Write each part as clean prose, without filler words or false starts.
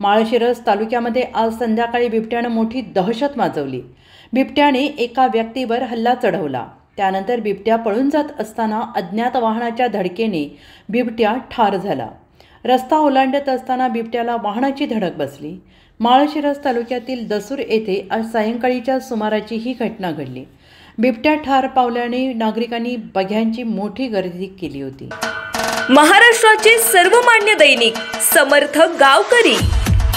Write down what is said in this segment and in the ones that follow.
माळशिरस तालुक्यामध्ये आज संध्याकाळी बिबट्यानं मोठी दहशत माजवली। बिबट्याने एका व्यक्तीवर हल्ला चढवला। त्यानंतर बिबट्या पळून जात असताना अज्ञात वाहनाच्या धडकेने बिबट्या ठार झाला। रस्ता ओलांडत असताना बिबट्याला वाहनाची धडक बसली। माळशिरस तालुक्यातील दसूर येथे आज सायंकाळीच्या सुमाराची ही घटना घडली। बिबट्या ठार पावल्याने नागरिकांनी बघ्यांची मोठी गर्दी केली होती। महाराष्ट्राचे सर्वमान्य दैनिक समर्थ गावकरी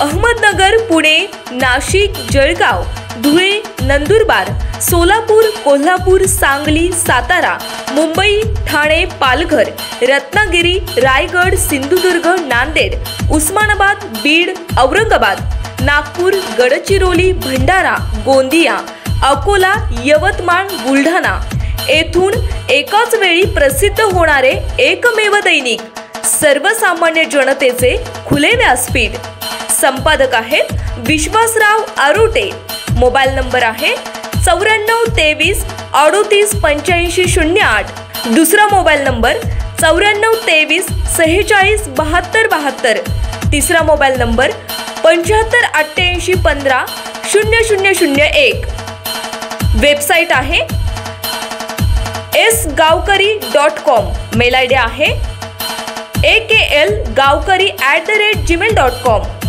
अहमदनगर, पुणे, नाशिक, जळगाव, धुळे, नंदुरबार, सोलापूर, कोल्हापूर, सांगली, सातारा, मुंबई, ठाणे, पालघर, रत्नागिरी, रायगड, सिंधुदुर्ग, नांदेड, उस्मानाबाद, बीड, औरंगाबाद, नागपूर, गडचिरोली, भंडारा, गोंदिया, अकोला, यवतमाळ, बुलढाणा येथून एकाच वेळी प्रसिद्ध होणारे एकमेव दैनिक, सर्वसामान्य जनतेचे खुले व्यासपीठ। संपादक आहेत विश्वासराव आरोटे। मोबाईल नंबर आहे 9423 38 85 08। दुसरा मोबाईल नंबर 9423 46 72 72। तिसरा मोबाईल नंबर 75 88 15 0001। वेबसाईट आहे sgavkari.com। मेल आयडी आहे akl gavkari@gmail.com।